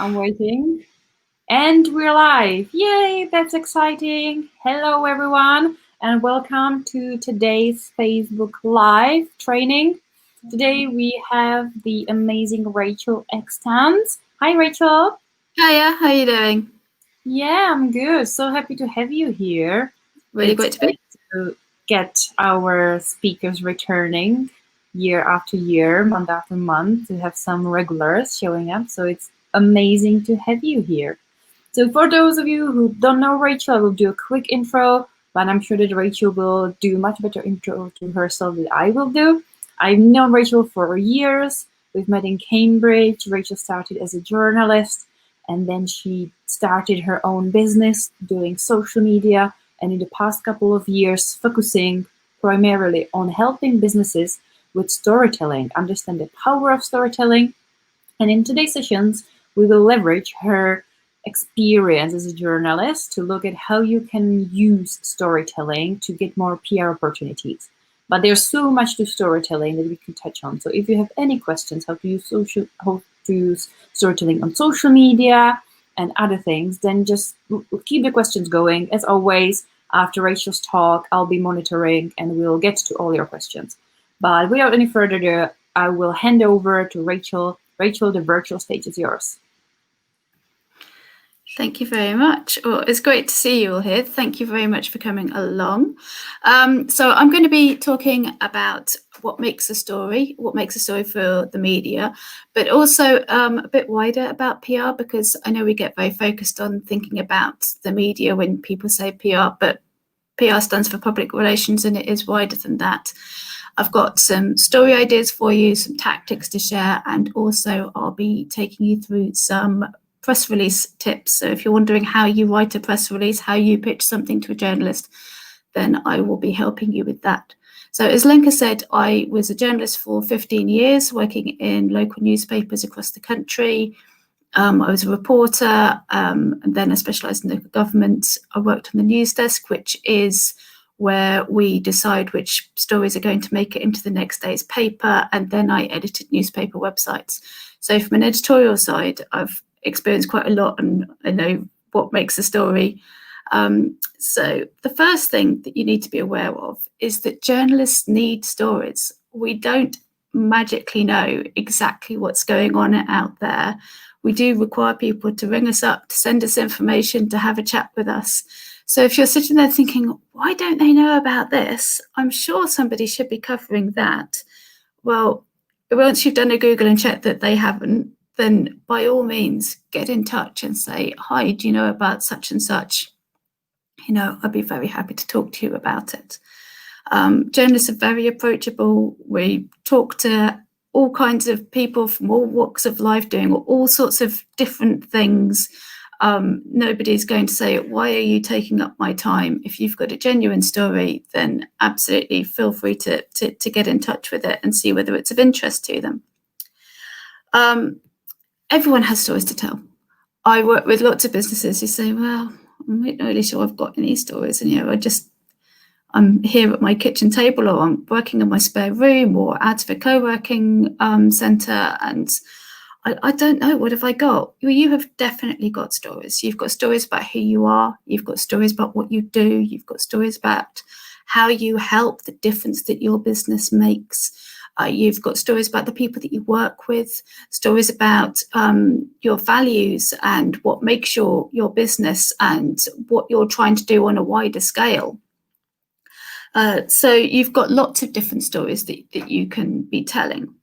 I'm waiting. And we're live. Yay, that's exciting. Hello, everyone, and welcome to today's Facebook Live training. Today we have the amazing Rachel Extance. Hi, Rachel. Hiya, how are you doing? Yeah, I'm good. So happy to have you here. Really It's great to be. great to get our speakers returning year after year, month after month, to have some regulars showing up. So it's amazing to have you here. So for those of you who don't know Rachel, I will do a quick intro, but I'm sure that Rachel will do much better intro to herself than I will do. I've known Rachel for years. We've met in Cambridge. Rachel started as a journalist, and then she started her own business doing social media, and in the past couple of years focusing primarily on helping businesses with storytelling, understand the power of storytelling. And in today's sessions, we will leverage her experience as a journalist to look at how you can use storytelling to get more PR opportunities. But there's so much to storytelling that we can touch on. So if you have any questions how to use storytelling on social media and other things, then just keep the questions going. As always, after Rachel's talk, I'll be monitoring and we'll get to all your questions. But without any further ado, I will hand over to Rachel. Rachel, the virtual stage is yours. Thank you very much. Well, it's great to see you all here. Thank you very much for coming along. So I'm going to be talking about what makes a story for the media, but also a bit wider about PR, because I know we get very focused on thinking about the media when people say PR, but PR stands for public relations and it is wider than that. I've got some story ideas for you, some tactics to share, and also I'll be taking you through some press release tips. So if you're wondering how you write a press release, how you pitch something to a journalist, then I will be helping you with that. So as Lenka said, I was a journalist for 15 years, working in local newspapers across the country. I was a reporter, and then I specialised in local government. I worked on the news desk, which is where we decide which stories are going to make it into the next day's paper, and then I edited newspaper websites. So from an editorial side, I've experienced quite a lot and I know what makes a story. So the first thing that you need to be aware of is that journalists need stories. We don't magically know exactly what's going on out there. We do require people to ring us up, to send us information, to have a chat with us. So if you're sitting there thinking, why don't they know about this? I'm sure somebody should be covering that. Well, once you've done a Google and checked that they haven't, then by all means, get in touch and say, hi, do you know about such and such? You know, I'd be very happy to talk to you about it. Journalists are very approachable. We talk to all kinds of people from all walks of life doing all sorts of different things. Nobody's going to say, why are you taking up my time? If you've got a genuine story, then absolutely feel free to get in touch with it and see whether it's of interest to them. Everyone has stories to tell. I work with lots of businesses who say, well, I'm not really sure I've got any stories. And, you know, I'm here at my kitchen table, or I'm working in my spare room, or out of a co-working centre, and I don't know, what have I got? Well, you have definitely got stories. You've got stories about who you are. You've got stories about what you do. You've got stories about how you help, the difference that your business makes. You've got stories about the people that you work with, stories about your values and what makes your business and what you're trying to do on a wider scale. So you've got lots of different stories that you can be telling.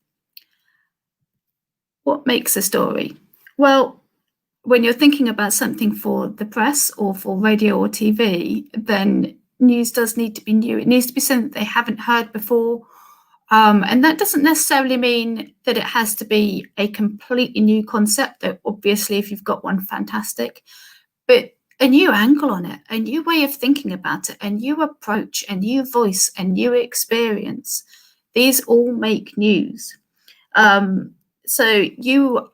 What makes a story? Well, when you're thinking about something for the press or for radio or TV, then news does need to be new. It needs to be something they haven't heard before. And that doesn't necessarily mean that it has to be a completely new concept, though obviously if you've got one, fantastic, but a new angle on it, a new way of thinking about it, a new approach, a new voice, a new experience. These all make news. So you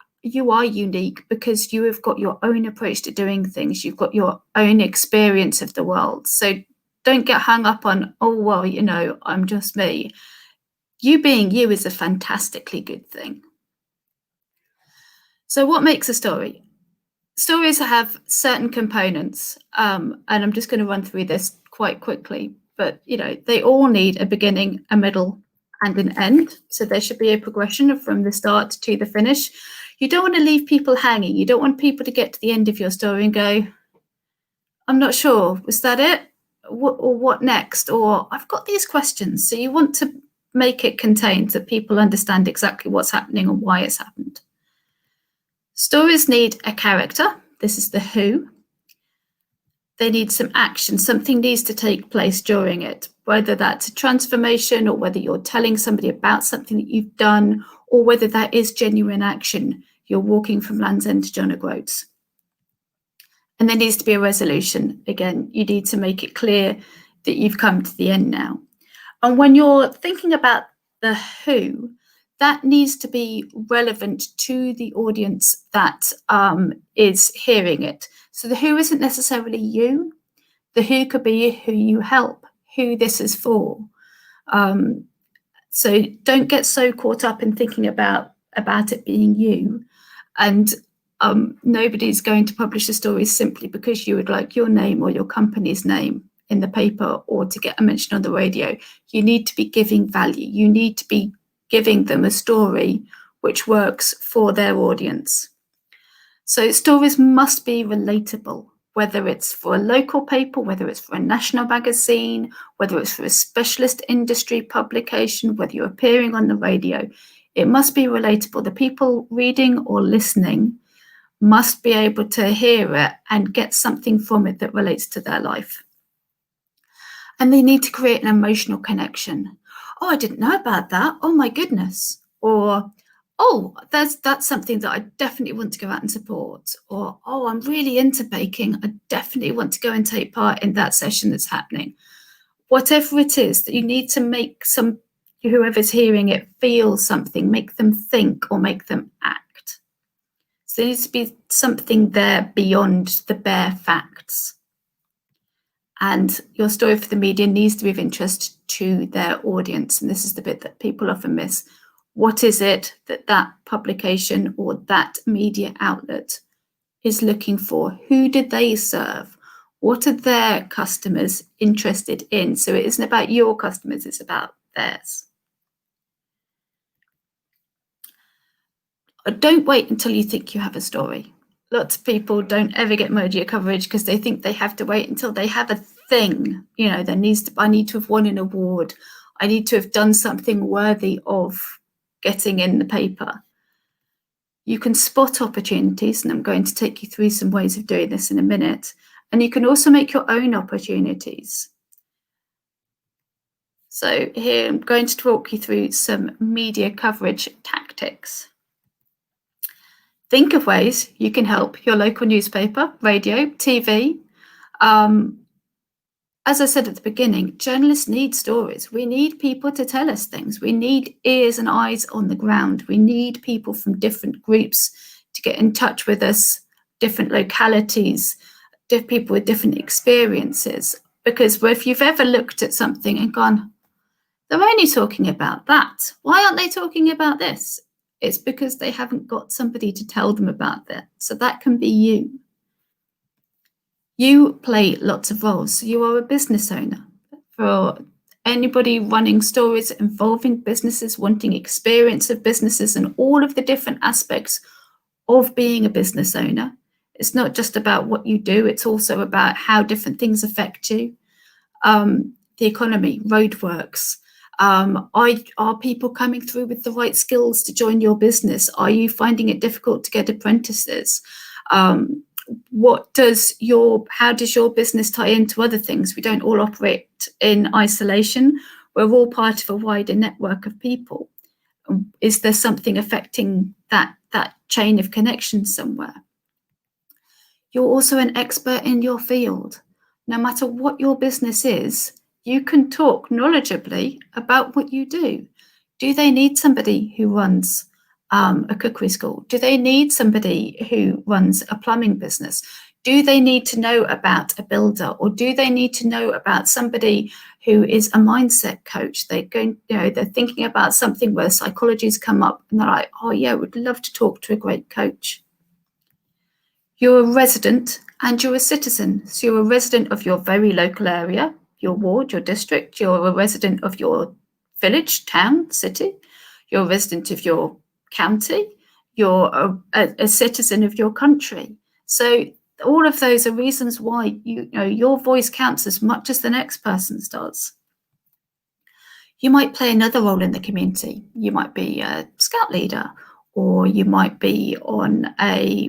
are unique because you have got your own approach to doing things. You've got your own experience of the world. So don't get hung up on, oh, well, you know, I'm just me. You being you is a fantastically good thing. So what makes a story? stories have certain components, and I'm just going to run through this quite quickly, but they all need a beginning, a middle, and an end. So there should be a progression from the start to the finish. You don't want to leave people hanging. You don't want people to get to the end of your story and go, I'm not sure, was that it? Or what next? Or I've got these questions. So you want to make it contained so people understand exactly what's happening and why it's happened. Stories need a character. This is the who. They need some action. Something needs to take place during it, whether that's a transformation or whether you're telling somebody about something that you've done, or whether that is genuine action. You're walking from Land's End to John O'Groats. And there needs to be a resolution. Again, you need to make it clear that you've come to the end now. And when you're thinking about the who, that needs to be relevant to the audience that is hearing it. So the who isn't necessarily you. The who could be who you help, who this is for. So don't get so caught up in thinking about it being you. And nobody's going to publish a story simply because you would like your name or your company's name in the paper or to get a mention on the radio. You need to be giving value. You need to be giving them a story which works for their audience. So stories must be relatable, whether it's for a local paper, whether it's for a national magazine, whether it's for a specialist industry publication, whether you're appearing on the radio. It must be relatable. The people reading or listening must be able to hear it and get something from it that relates to their life. And they need to create an emotional connection. Oh, I didn't know about that. Oh my goodness. Or, oh, that's something that I definitely want to go out and support. Or, oh, I'm really into baking. I definitely want to go and take part in that session that's happening. Whatever it is that you need to make whoever's hearing it feel something, make them think or make them act. So there needs to be something there beyond the bare facts. And your story for the media needs to be of interest to their audience. And this is the bit that people often miss. What is it that publication or that media outlet is looking for? Who did they serve? What are their customers interested in? So it isn't about your customers, it's about theirs. Don't wait until you think you have a story. Lots of people don't ever get media coverage because they think they have to wait until they have a thing. I need to have won an award. I need to have done something worthy of getting in the paper. You can spot opportunities, and I'm going to take you through some ways of doing this in a minute. And you can also make your own opportunities. So here I'm going to talk you through some media coverage tactics. Think of ways you can help your local newspaper, radio, TV. As I said at the beginning, journalists need stories. We need people to tell us things. We need ears and eyes on the ground. We need people from different groups to get in touch with us, different localities, people with different experiences. Because if you've ever looked at something and gone, they're only talking about that. Why aren't they talking about this? It's because they haven't got somebody to tell them about that. So that can be you. You play lots of roles. You are a business owner. For anybody running stories involving businesses, wanting experience of businesses and all of the different aspects of being a business owner. It's not just about what you do. It's also about how different things affect you. The economy, roadworks. Are people coming through with the right skills to join your business? Are you finding it difficult to get apprentices? How does your business tie into other things? We don't all operate in isolation. We're all part of a wider network of people. Is there something affecting that chain of connection somewhere? You're also an expert in your field. No matter what your business is, you can talk knowledgeably about what you do. Do they need somebody who runs a cookery school? Do they need somebody who runs a plumbing business? Do they need to know about a builder, or do they need to know about somebody who is a mindset coach? They're thinking about something where psychology's come up and they're like, oh yeah, would love to talk to a great coach. You're a resident and you're a citizen. So you're a resident of your very local area, your ward, your district. You're a resident of your village, town, city. You're a resident of your county. You're a citizen of your country. So all of those are reasons why your voice counts as much as the next person's does. You might play another role in the community. You might be a scout leader, or you might be on a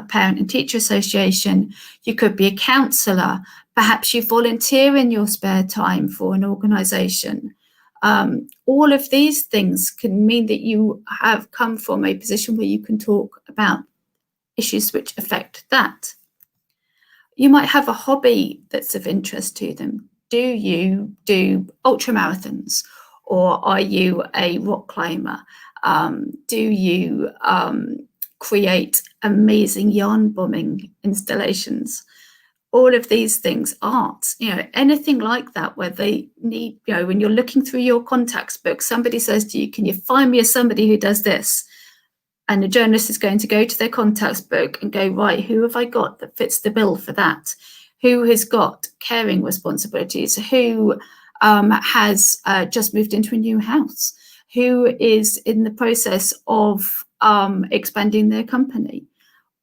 parent and teacher association. You could be a counsellor. Perhaps you volunteer in your spare time for an organisation. All of these things can mean that you have come from a position where you can talk about issues which affect that. You might have a hobby that's of interest to them. Do you do ultra marathons, or are you a rock climber? Do you create amazing yarn bombing installations? All of these things, art, anything like that, where they need, when you're looking through your contacts book, somebody says to you, can you find me somebody who does this? And the journalist is going to go to their contacts book and go, right, who have I got that fits the bill for that? Who has got caring responsibilities? Who has just moved into a new house? Who is in the process of expanding their company?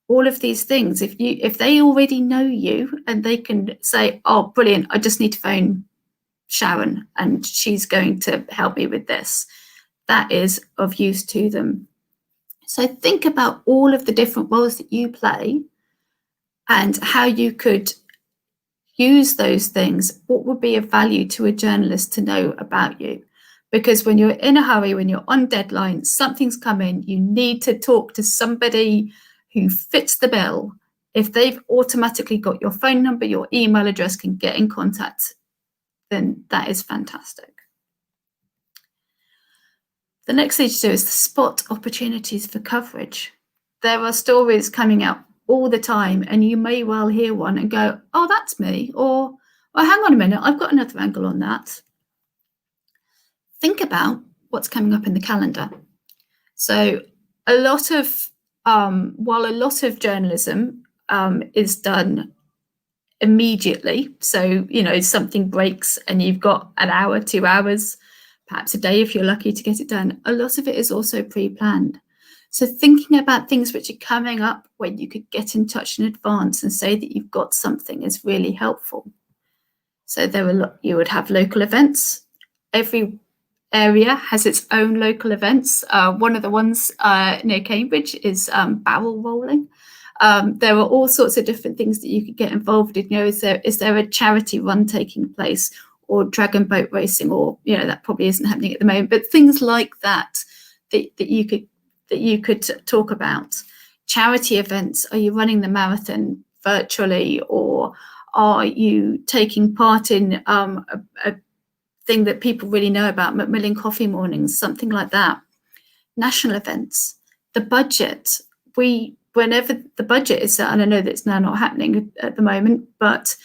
All of these things, if they already know you and they can say, oh, brilliant, I just need to phone Sharon and she's going to help me with this, that is of use to them. So think about all of the different roles that you play and how you could use those things. What would be of value to a journalist to know about you? Because when you're in a hurry, when you're on deadline, something's coming, you need to talk to somebody who fits the bill. If they've automatically got your phone number, your email address, can get in contact, then that is fantastic. The next thing to do is to spot opportunities for coverage. There are stories coming out all the time, and you may well hear one and go, oh, that's me, or well, hang on a minute, I've got another angle on that. Think about what's coming up in the calendar. So a lot of, while a lot of journalism is done immediately, so, something breaks and you've got an hour, 2 hours, perhaps a day if you're lucky to get it done, a lot of it is also pre-planned. So thinking about things which are coming up when you could get in touch in advance and say that you've got something is really helpful. So you would have local events. Every area has its own local events. One of the ones near Cambridge is barrel rolling. There are all sorts of different things that you could get involved in. Is there a charity run taking place, or dragon boat racing, or that probably isn't happening at the moment, but things like that you could talk about. Charity events. Are you running the marathon virtually, or are you taking part in a thing that people really know about, Macmillan Coffee Mornings, something like that? National events. The budget. Whenever the budget is set, and I know that it's now not happening at the moment, but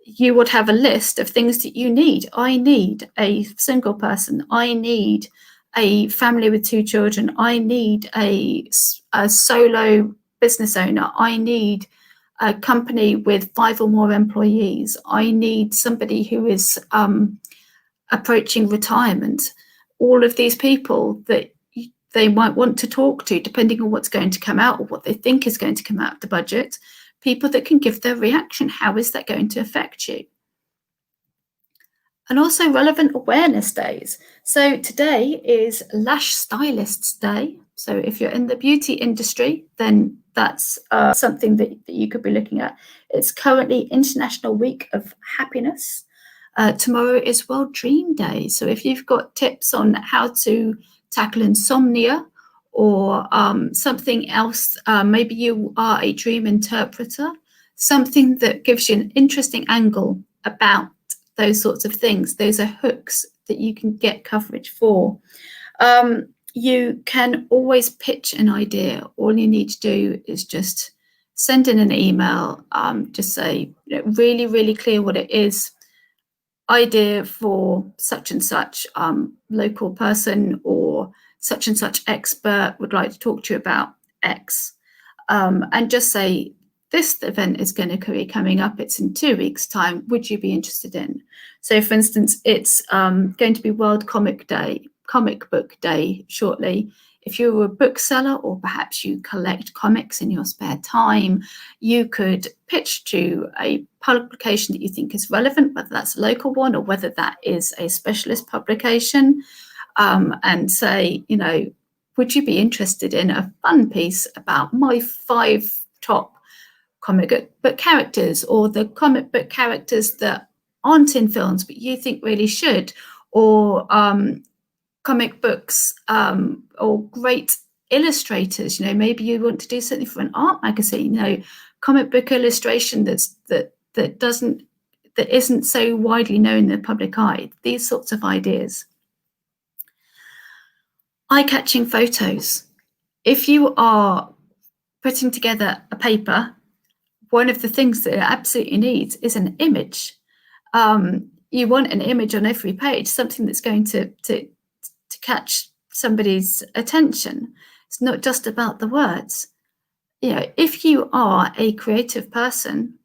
you would have a list of things that you need. I need a single person. I need a family with 2 children. I need a solo business owner. I need a company with 5 or more employees. I need somebody who is approaching retirement. All of these people that they might want to talk to, depending on what's going to come out or what they think is going to come out of the budget. People that can give their reaction. How is that going to affect you? And also relevant awareness days. So today is Lash Stylists Day. So if you're in the beauty industry, then that's something that you could be looking at. It's currently International Week of Happiness. Tomorrow is World Dream Day. So if you've got tips on how to tackle insomnia, or something else, maybe you are a dream interpreter, something that gives you an interesting angle about those sorts of things. Those are hooks that you can get coverage for. You can always pitch an idea. All you need to do is just send in an email, just say, really, really clear what it is. Idea for such and such local person, or such and such expert would like to talk to you about X, and just say this event is going to be coming up. It's in 2 weeks' time. Would you be interested in? So, for instance, it's going to be World Comic Book Day shortly. If you're a bookseller, or perhaps you collect comics in your spare time, you could pitch to a publication that you think is relevant, whether that's a local one or whether that is a specialist publication, and say, you know, would you be interested in a fun piece about my 5 top comic book characters, or the comic book characters that aren't in films but you think really should, or comic books, or great illustrators. You know, maybe you want to do something for an art magazine, you know, comic book illustration that isn't so widely known in the public eye. These sorts of ideas. Eye-catching photos. If you are putting together a paper, one of the things that it absolutely needs is an image. You want an image on every page, something that's going to catch somebody's attention. It's not just about the words. You know, if you are a creative person,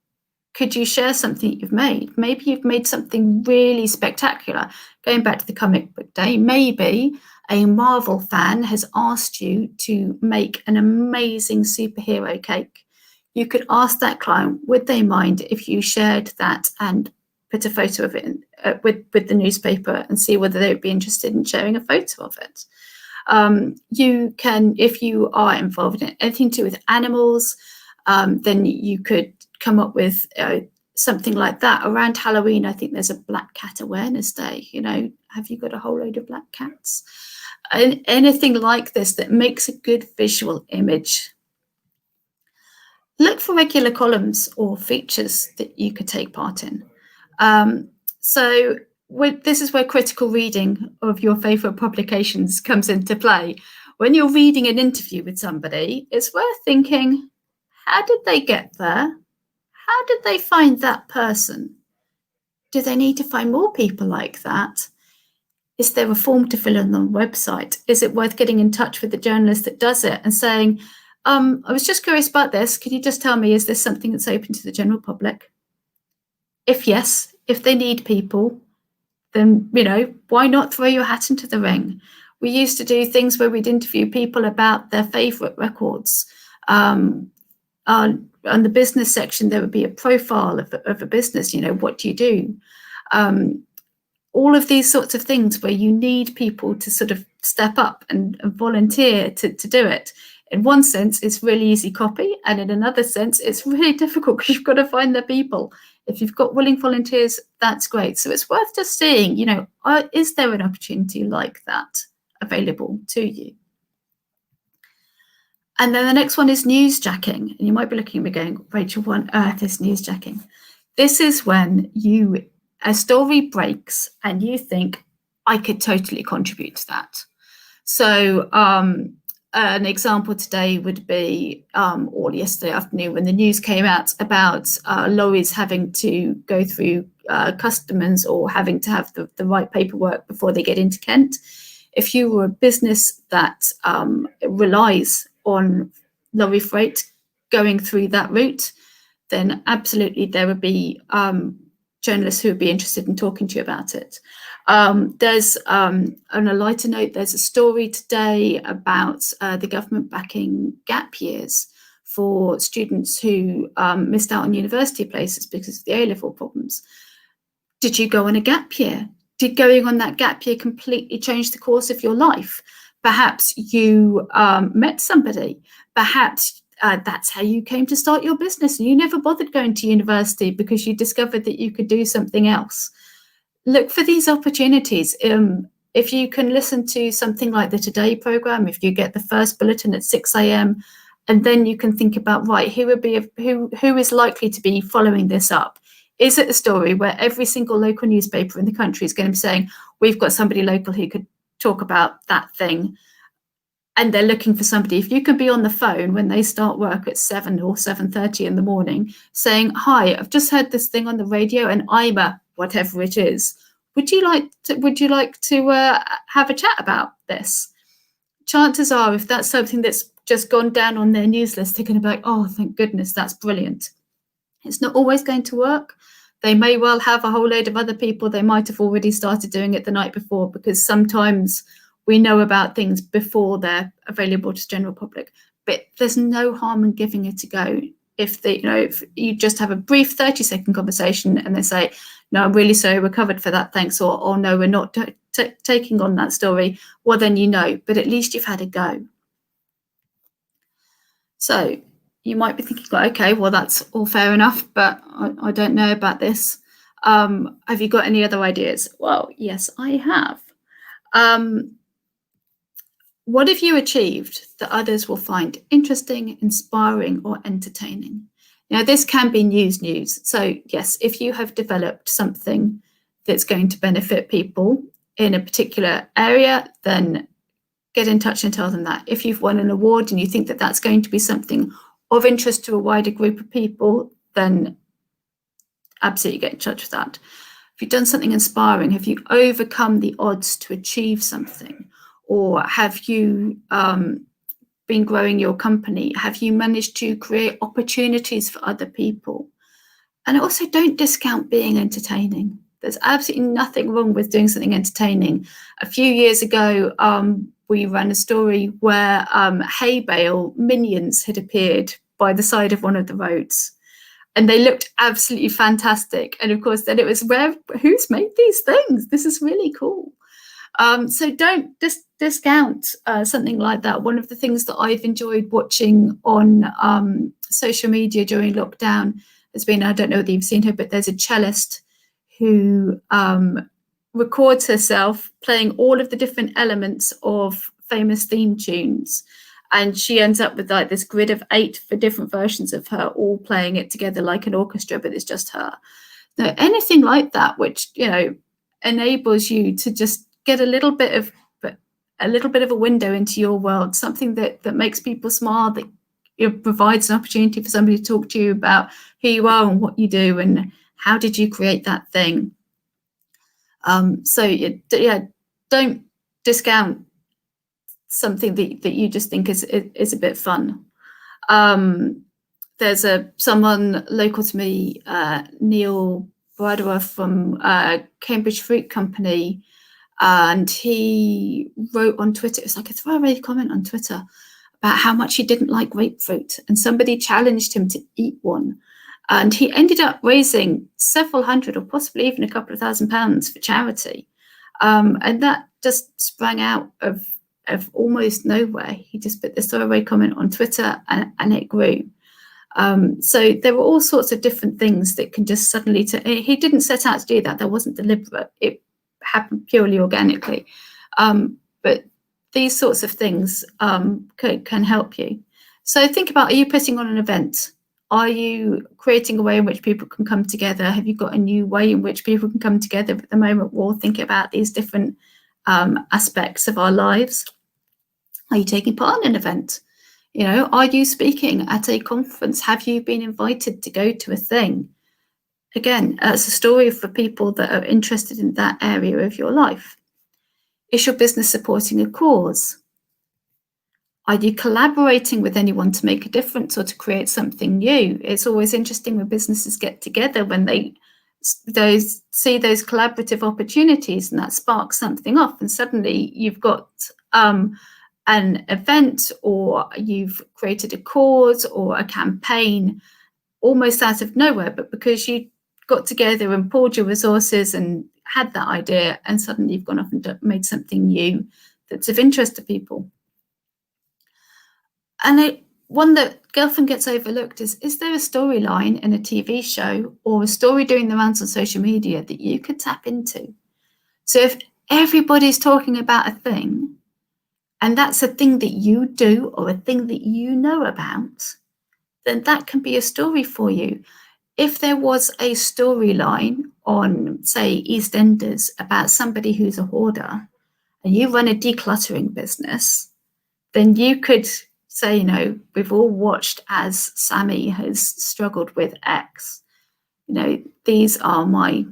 could you share something you've made? Maybe you've made something really spectacular. Going back to the comic book day, maybe a Marvel fan has asked you to make an amazing superhero cake. You could ask that client, would they mind if you shared that and put a photo of it with the newspaper, and see whether they would be interested in sharing a photo of it. You can, if you are involved in anything to do with animals, then you could come up with something like that. Around Halloween, I think there's a Black Cat Awareness Day. You know, have you got a whole load of black cats? And anything like this that makes a good visual image. Look for regular columns or features that you could take part in. So this is where critical reading of your favourite publications comes into play. When you're reading an interview with somebody, it's worth thinking, how did they get there? How did they find that person? Do they need to find more people like that? Is there a form to fill in on the website? Is it worth getting in touch with the journalist that does it and saying, I was just curious about this. Can you just tell me, is this something that's open to the general public? If yes, if they need people, then, you know, why not throw your hat into the ring? We used to do things where we'd interview people about their favourite records. On the business section, there would be a profile of a business. You know, what do you do? All of these sorts of things where you need people to sort of step up and volunteer to do it. In one sense, it's really easy copy, and in another sense, it's really difficult because you've got to find the people. If you've got willing volunteers, that's great. So it's worth just seeing, you know, is there an opportunity like that available to you? And then the next one is newsjacking. And you might be looking at me going, Rachel, what on earth is newsjacking? This is when a story breaks and you think, I could totally contribute to that. So an example today would be, or yesterday afternoon, when the news came out about lorries having to go through customs, or having to have the right paperwork before they get into Kent. If you were a business that relies on lorry freight going through that route, then absolutely there would be journalists who would be interested in talking to you about it. There's, on a lighter note, there's a story today about the government backing gap years for students who missed out on university places because of the A-level problems. Did you go on a gap year? Did going on that gap year completely change the course of your life? Perhaps you met somebody. Perhaps that's how you came to start your business, and you never bothered going to university because you discovered that you could do something else. Look for these opportunities. If you can listen to something like the Today programme, if you get the first bulletin at 6 a.m, and then you can think about, right, who is likely to be following this up? Is it a story where every single local newspaper in the country is going to be saying, we've got somebody local who could talk about that thing, and they're looking for somebody? If you could be on the phone when they start work at 7 or 7:30 in the morning saying, hi, I've just heard this thing on the radio and I'm a whatever it is. Would you like to have a chat about this? Chances are, if that's something that's just gone down on their news list, they're going to be like, oh, thank goodness, that's brilliant. It's not always going to work. They may well have a whole load of other people. They might have already started doing it the night before, because sometimes we know about things before they're available to the general public. But there's no harm in giving it a go. If you just have a brief 30-second conversation and they say, no, I'm really sorry, we're covered for that, thanks, or no, we're not taking on that story, well, then you know, but at least you've had a go. So you might be thinking, okay, well, that's all fair enough, but I don't know about this. Have you got any other ideas? Well, yes, I have. What have you achieved that others will find interesting, inspiring, or entertaining? Now, this can be news. So yes, if you have developed something that's going to benefit people in a particular area, then get in touch and tell them that. If you've won an award and you think that that's going to be something of interest to a wider group of people, then absolutely get in touch with that. If you've done something inspiring, have you overcome the odds to achieve something? Or have you been growing your company? Have you managed to create opportunities for other people? And also, don't discount being entertaining. There's absolutely nothing wrong with doing something entertaining. A few years ago, we ran a story where hay bale minions had appeared by the side of one of the roads. And they looked absolutely fantastic. And of course, then it was, who's made these things? This is really cool. So don't discount something like that. One of the things that I've enjoyed watching on social media during lockdown has been, I don't know whether you've seen her, but there's a cellist who records herself playing all of the different elements of famous theme tunes. And she ends up with like this grid of 8 for different versions of her, all playing it together like an orchestra, but it's just her. Now, anything like that, which, enables you to just get a little bit of a window into your world, something that makes people smile, that provides an opportunity for somebody to talk to you about who you are and what you do and how did you create that thing. Don't discount something that you just think is a bit fun. There's someone local to me, Neil Bradwell from Cambridge Fruit Company, and he wrote on Twitter, it's like a throwaway comment on Twitter about how much he didn't like grapefruit, and somebody challenged him to eat one. And he ended up raising several hundred or possibly even a couple of £1,000 for charity. And that just sprang out of almost nowhere. He just put this throwaway comment on Twitter and it grew. So there were all sorts of different things that can just suddenly, he didn't set out to do that. That wasn't deliberate. It happened purely organically. But these sorts of things can help you. So think about, are you putting on an event? Are you creating a way in which people can come together? Have you got a new way in which people can come together? At the moment, we're all thinking about these different aspects of our lives. Are you taking part in an event? Are you speaking at a conference? Have you been invited to go to a thing? Again, it's a story for people that are interested in that area of your life. Is your business supporting a cause? Are you collaborating with anyone to make a difference or to create something new? It's always interesting when businesses get together, when they see those collaborative opportunities, and that sparks something off, and suddenly you've got an event, or you've created a cause or a campaign almost out of nowhere, but because you got together and poured your resources and had that idea, and suddenly you've gone off and made something new that's of interest to people. And one that often gets overlooked is there a storyline in a TV show or a story doing the rounds on social media that you could tap into? So if everybody's talking about a thing, and that's a thing that you do or a thing that you know about, then that can be a story for you. If there was a storyline on, say, EastEnders about somebody who's a hoarder, and you run a decluttering business, then you could say, we've all watched as Sammy has struggled with X. These are my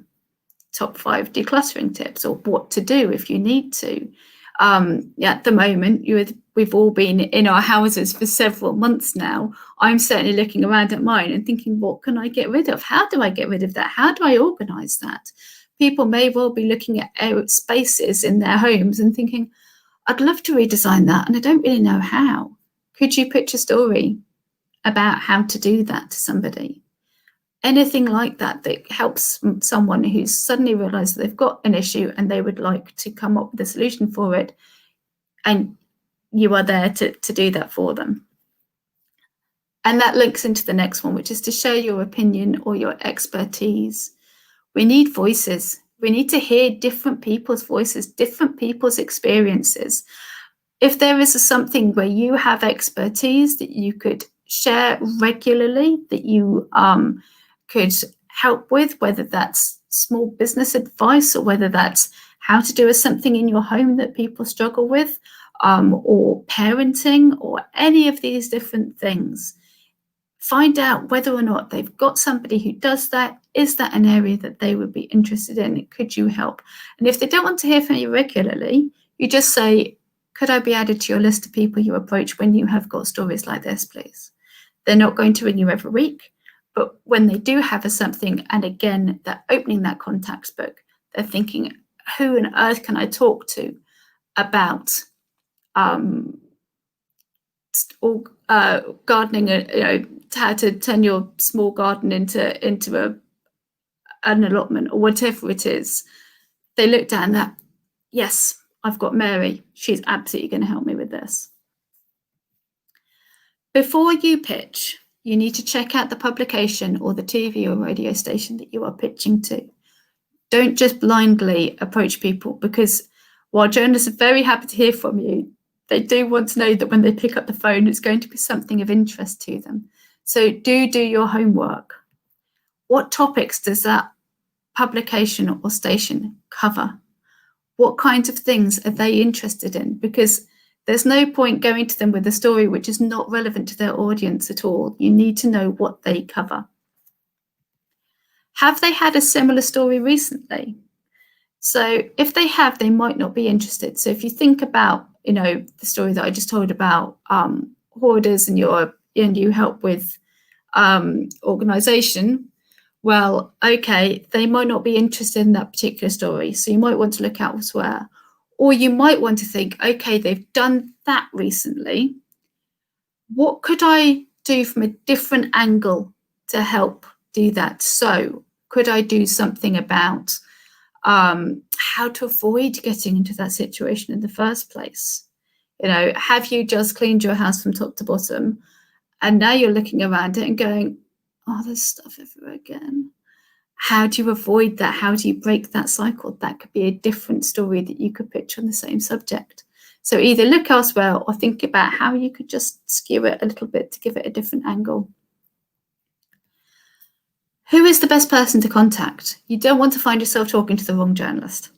top 5 decluttering tips, or what to do if you need to. At the moment, we've all been in our houses for several months now. I'm certainly looking around at mine and thinking, what can I get rid of? How do I get rid of that? How do I organise that? People may well be looking at spaces in their homes and thinking, I'd love to redesign that, and I don't really know how. Could you pitch a story about how to do that to somebody? Anything like that that helps someone who's suddenly realised they've got an issue and they would like to come up with a solution for it, and you are there to do that for them. And that links into the next one, which is to share your opinion or your expertise. We need voices. We need to hear different people's voices, different people's experiences. If there is something where you have expertise that you could share regularly, that you could help with, whether that's small business advice or whether that's how to do something in your home that people struggle with, or parenting, or any of these different things, find out whether or not they've got somebody who does that. Is that an area that they would be interested in? Could you help? And if they don't want to hear from you regularly, you just say, could I be added to your list of people you approach when you have got stories like this, please? They're not going to ring you every week, but when they do have something, and again, they're opening that contacts book, they're thinking, who on earth can I talk to about gardening, how to turn your small garden into an allotment or whatever it is. They look down that, yes, I've got Mary. She's absolutely going to help me with this. Before you pitch, you need to check out the publication or the TV or radio station that you are pitching to. Don't just blindly approach people, because while journalists are very happy to hear from you, they do want to know that when they pick up the phone, it's going to be something of interest to them. So do your homework. What topics does that publication or station cover? What kinds of things are they interested in? Because there's no point going to them with a story which is not relevant to their audience at all. You need to know what they cover. Have they had a similar story recently? So if they have, they might not be interested. So if you think about, the story that I just told about hoarders and you help with organisation, well, okay, they might not be interested in that particular story. So you might want to look elsewhere. Or you might want to think, okay, they've done that recently. What could I do from a different angle to help do that? So could I do something about how to avoid getting into that situation in the first place? Have you just cleaned your house from top to bottom, and now you're looking around it and going, oh, there's stuff everywhere again? How do you avoid that? How do you break that cycle? That could be a different story that you could pitch on the same subject. So either look elsewhere or think about how you could just skew it a little bit to give it a different angle. Who is the best person to contact? You don't want to find yourself talking to the wrong journalist.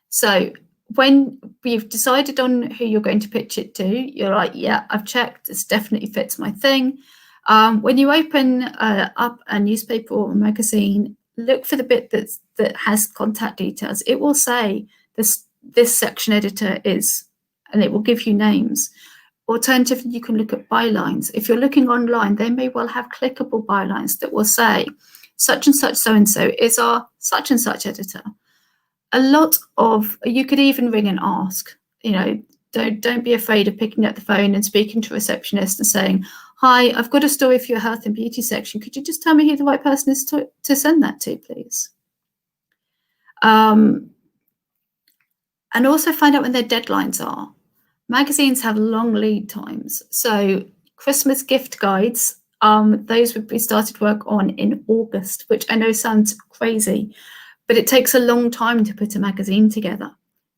So when you've decided on who you're going to pitch it to, you're like, yeah, I've checked, this definitely fits my thing. When you open up a newspaper or a magazine, look for the bit that has contact details. It will say this section editor is, and it will give you names. Alternatively, you can look at bylines. If you're looking online, they may well have clickable bylines that will say, such and such so-and-so is our such and such editor. You could even ring and ask, don't be afraid of picking up the phone and speaking to a receptionist and saying, hi, I've got a story for your health and beauty section. Could you just tell me who the right person is to send that to, please? And also find out when their deadlines are. Magazines have long lead times. So Christmas gift guides, those would be started work on in August, which I know sounds crazy, but it takes a long time to put a magazine together.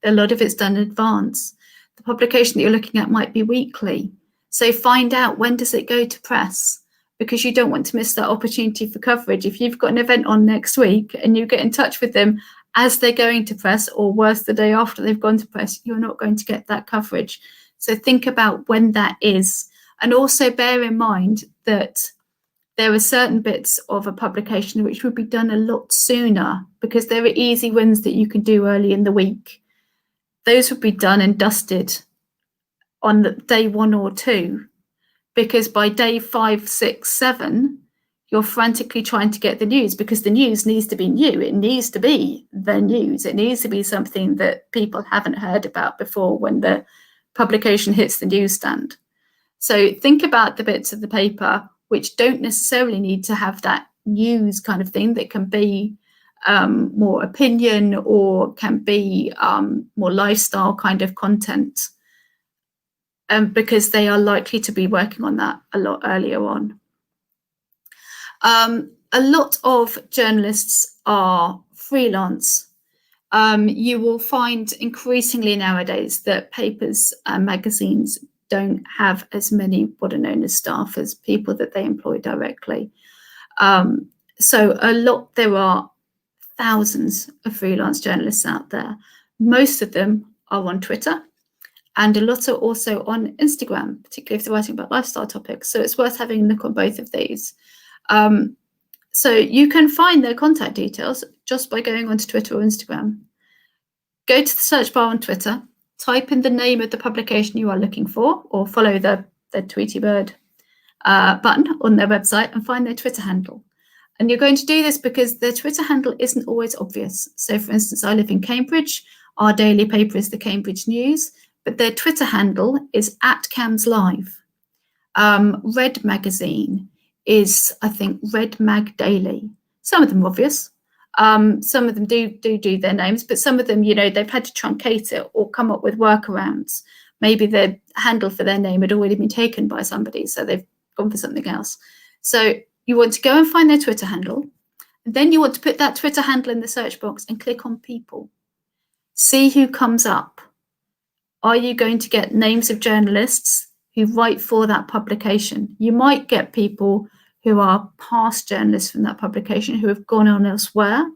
A lot of it's done in advance. The publication that you're looking at might be weekly. So find out, when does it go to press? Because you don't want to miss that opportunity for coverage. If you've got an event on next week and you get in touch with them as they're going to press, or worse, the day after they've gone to press, you're not going to get that coverage. So think about when that is. And also bear in mind that there are certain bits of a publication which would be done a lot sooner, because there are easy wins that you can do early in the week. those would be done and dusted on day 1 or 2, because by day 5, 6, 7, you're frantically trying to get the news, because the news needs to be new. It needs to be the news. It needs to be something that people haven't heard about before when the publication hits the newsstand. So think about the bits of the paper which don't necessarily need to have that news kind of thing, that can be more opinion, or can be more lifestyle kind of content, because they are likely to be working on that a lot earlier on. A lot of journalists are freelance. You will find increasingly nowadays that papers and magazines don't have as many what are known as staff as people that they employ directly. So there are thousands of freelance journalists out there. Most of them are on Twitter, and a lot are also on Instagram, particularly if they're writing about lifestyle topics. So it's worth having a look on both of these. So you can find their contact details just by going onto Twitter or Instagram. Go to the search bar on Twitter, type in the name of the publication you are looking for, or follow the Tweety Bird button on their website and find their Twitter handle. And you're going to do this because their Twitter handle isn't always obvious. So for instance, I live in Cambridge. Our daily paper is the Cambridge News, but their Twitter handle is @CamsLive. Red Magazine is, I think, Red Mag Daily. Some of them are obvious. Some of them do their names, but some of them, they've had to truncate it or come up with workarounds. Maybe the handle for their name had already been taken by somebody, so they've gone for something else. So you want to go and find their Twitter handle. And then you want to put that Twitter handle in the search box and click on people. See who comes up. Are you going to get names of journalists who write for that publication? You might get people who are past journalists from that publication who have gone on elsewhere,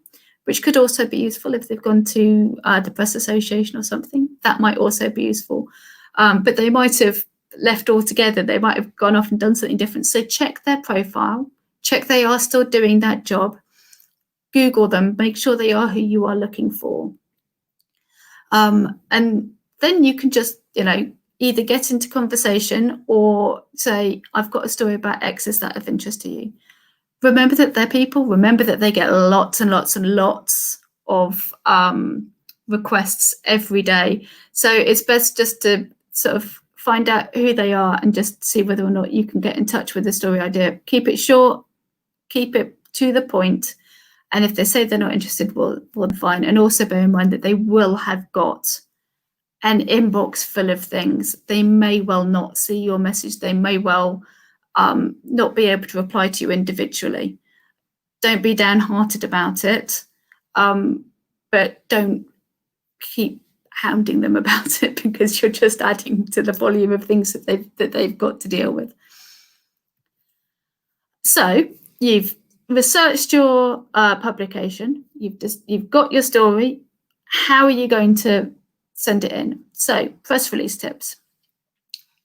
which could also be useful if they've gone to the Press Association or something. That might also be useful. But they might have left altogether. They might have gone off and done something different. So check their profile, check they are still doing that job, Google them, make sure they are who you are looking for. And then you can just, either get into conversation or say, I've got a story about X, is that of interest to you? Remember that they're people. Remember that they get lots and lots and lots of requests every day. So it's best just to sort of find out who they are and just see whether or not you can get in touch with the story idea. Keep it short, keep it to the point. And if they say they're not interested, well, fine. And also bear in mind that they will have got an inbox full of things. They may well not see your message. They may well not be able to reply to you individually. Don't be downhearted about it, but don't keep hounding them about it, because you're just adding to the volume of things that they've got to deal with. So you've researched your publication. You've got your story. How are you going to send it in? So press release tips.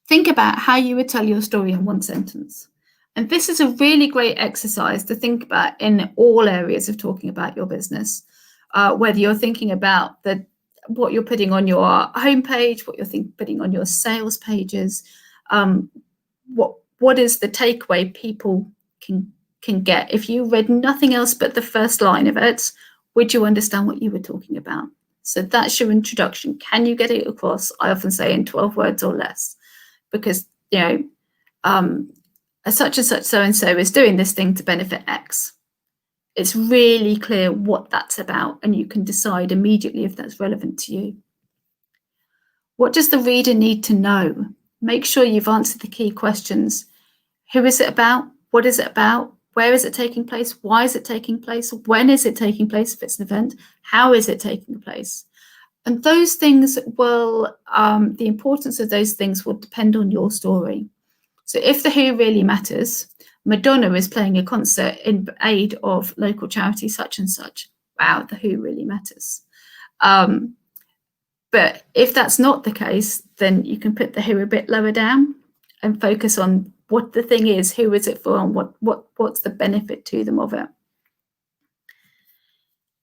Think about how you would tell your story in one sentence. And this is a really great exercise to think about in all areas of talking about your business, whether you're thinking about what you're putting on your homepage, what you're putting on your sales pages, what is the takeaway people can get. If you read nothing else but the first line of it, would you understand what you were talking about? So that's your introduction. Can you get it across? I often say in 12 words or less, because, such and such so-and-so is doing this thing to benefit X. It's really clear what that's about, and you can decide immediately if that's relevant to you. What does the reader need to know? Make sure you've answered the key questions. Who is it about? What is it about? Where is it taking place? Why is it taking place? When is it taking place if it's an event? How is it taking place? And those things will, the importance of those things will depend on your story. So if the who really matters, Madonna is playing a concert in aid of local charity such and such. Wow, the who really matters. But if that's not the case, then you can put the who a bit lower down and focus on what the thing is, who is it for, and what's the benefit to them of it.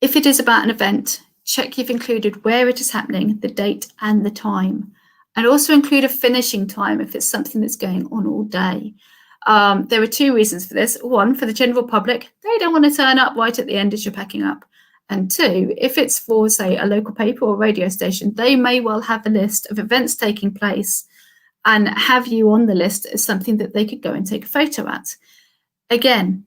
If it is about an event, check you've included where it is happening, the date and the time, and also include a finishing time if it's something that's going on all day. There are two reasons for this. One, for the general public, they don't want to turn up right at the end as you're packing up. And two, if it's for, say, a local paper or radio station, they may well have a list of events taking place and have you on the list as something that they could go and take a photo at. Again,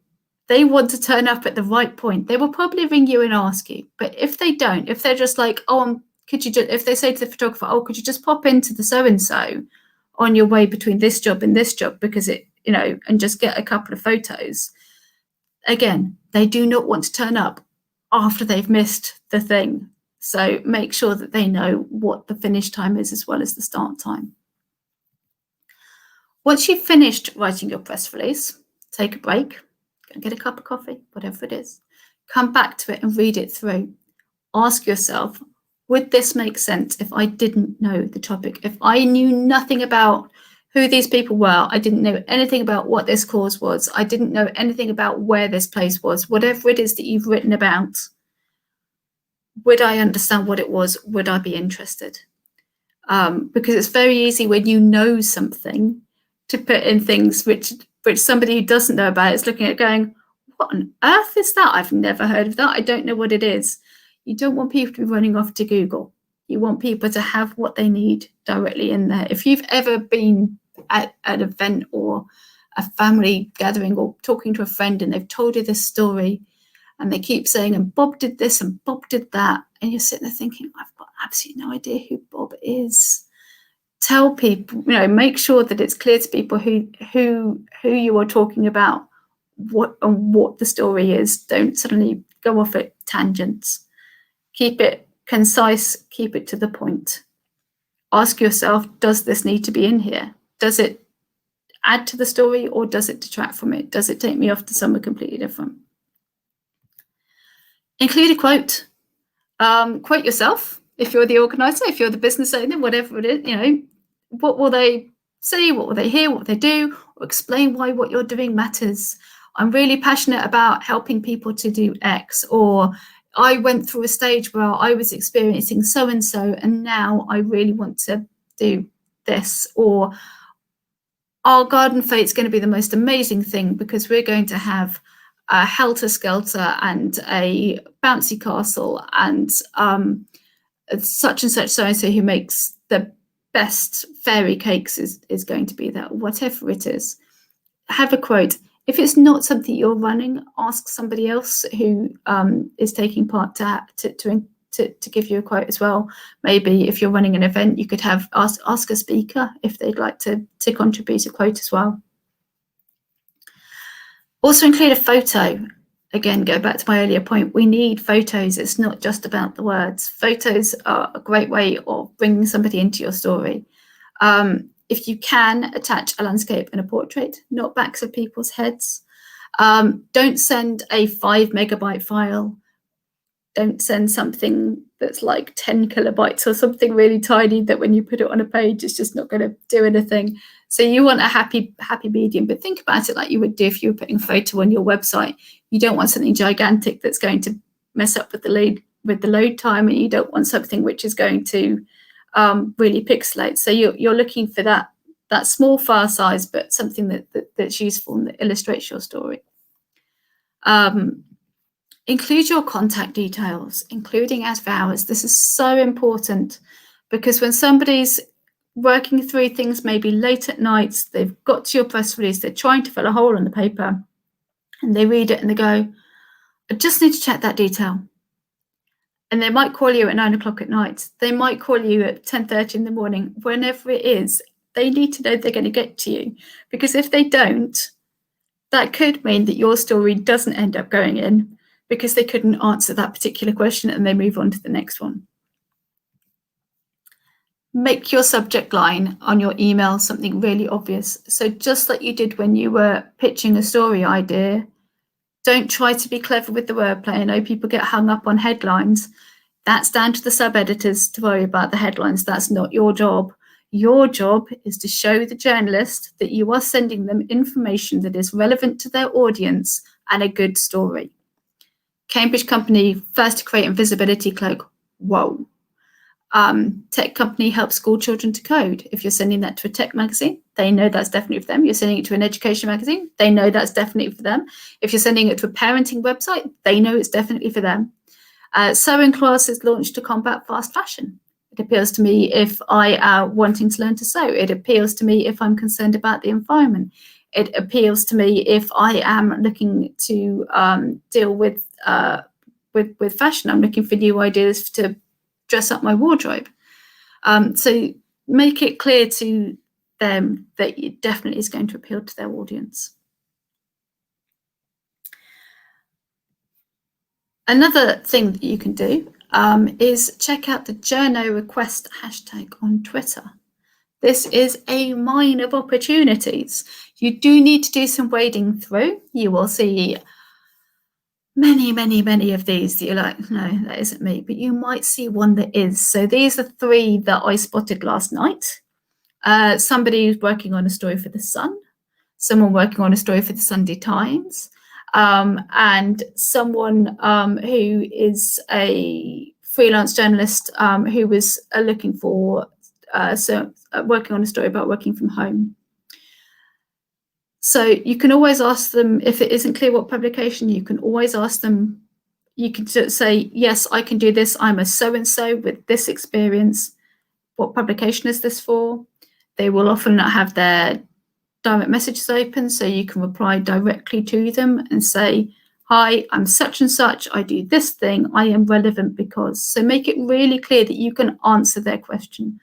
they want to turn up at the right point. They will probably ring you and ask you. But if they don't, if they're just like, oh, could you just, if they say to the photographer, oh, could you just pop into the so-and-so on your way between this job and this job because it, you know, and just get a couple of photos. Again, they do not want to turn up after they've missed the thing. So make sure that they know what the finish time is as well as the start time. Once you've finished writing your press release, take a break, go and get a cup of coffee, whatever it is. Come back to it and read it through. Ask yourself, would this make sense if I didn't know the topic? If I knew nothing about who these people were, I didn't know anything about what this cause was, I didn't know anything about where this place was, whatever it is that you've written about, would I understand what it was? Would I be interested? Because it's very easy when you know something to put in things which somebody who doesn't know about it is looking at going, what on earth is that? I've never heard of that. I don't know what it is. You don't want people to be running off to Google. You want people to have what they need directly in there. If you've ever been at an event or a family gathering or talking to a friend and they've told you this story and they keep saying, and Bob did this and Bob did that, and you're sitting there thinking, I've got absolutely no idea who Bob is. Tell people, you know, make sure that it's clear to people who you are talking about, what the story is. Don't suddenly go off at tangents. Keep it concise, keep it to the point. Ask yourself, does this need to be in here? Does it add to the story or does it detract from it? Does it take me off to somewhere completely different? Include a quote. Quote yourself if you're the organizer, if you're the business owner, whatever it is, you know, what will they say, what will they hear, what will they do, or explain why what you're doing matters. I'm really passionate about helping people to do X, or I went through a stage where I was experiencing so-and-so and now I really want to do this, or our garden fate's going to be the most amazing thing because we're going to have a helter-skelter and a bouncy castle and such and such so-and-so who makes the best fairy cakes is going to be there, whatever it is. Have a quote. If it's not something you're running, ask somebody else who is taking part to give you a quote as well. Maybe if you're running an event, you could have ask a speaker if they'd like to contribute a quote as well. Also include a photo. Again, go back to my earlier point, we need photos. It's not just about the words. Photos are a great way of bringing somebody into your story. If you can, attach a landscape and a portrait, not backs of people's heads. Don't send a 5 megabyte file. Don't send something that's like 10 kilobytes or something really tiny that when you put it on a page, it's just not going to do anything. So you want a happy medium, but think about it like you would do if you were putting a photo on your website. You don't want something gigantic that's going to mess up with the load time, and you don't want something which is going to really pixelate. So you're looking for that small file size, but something that's useful and that illustrates your story. Include your contact details, including out of hours. This is so important because when somebody's working through things, maybe late at night, they've got to your press release, they're trying to fill a hole in the paper, and they read it and they go, I just need to check that detail. And they might call you at 9 o'clock at night. They might call you at 10:30 in the morning. Whenever it is, they need to know they're going to get to you. Because if they don't, that could mean that your story doesn't end up going in because they couldn't answer that particular question and they move on to the next one. Make your subject line on your email something really obvious. So just like you did when you were pitching a story idea, don't try to be clever with the wordplay. I know people get hung up on headlines. That's down to the sub-editors to worry about the headlines. That's not your job. Your job is to show the journalist that you are sending them information that is relevant to their audience and a good story. Cambridge company first to create invisibility cloak. Whoa. Tech company helps school children to code. If you're sending that to a tech magazine, they know that's definitely for them. You're sending it to an education magazine, they know that's definitely for them. If you're sending it to a parenting website, they know it's definitely for them. Sewing classes launched to combat fast fashion. It appeals to me if I am wanting to learn to sew. It appeals to me if I'm concerned about the environment. It appeals to me if I am looking to deal with fashion. I'm looking for new ideas to dress up my wardrobe. So make it clear to them that it definitely is going to appeal to their audience. Another thing that you can do is check out the journo request hashtag on Twitter. This is a mine of opportunities. You do need to do some wading through. You will see many of these that you're like, no, that isn't me, but you might see one that is. So these are 3 that I spotted last night. Somebody who's working on a story for The Sun, someone working on a story for the Sunday Times, and someone who is a freelance journalist who was looking for working on a story about working from home. So you can always ask them, if it isn't clear what publication, you can always ask them, you can say, yes, I can do this. I'm a so-and-so with this experience. What publication is this for? They will often not have their direct messages open, so you can reply directly to them and say, hi, I'm such and such. I do this thing. I am relevant because. So make it really clear that you can answer their question.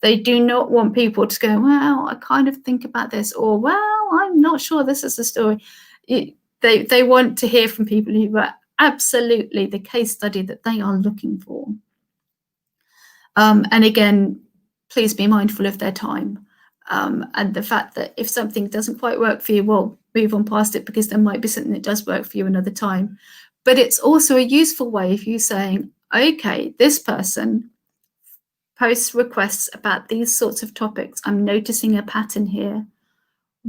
They do not want people to go, well, I kind of think about this, or, well, I'm not sure this is the story. They want to hear from people who are absolutely the case study that they are looking for. And again, please be mindful of their time and the fact that if something doesn't quite work for you, well, move on past it, because there might be something that does work for you another time. But it's also a useful way of you saying, okay, this person posts requests about these sorts of topics. I'm noticing a pattern here.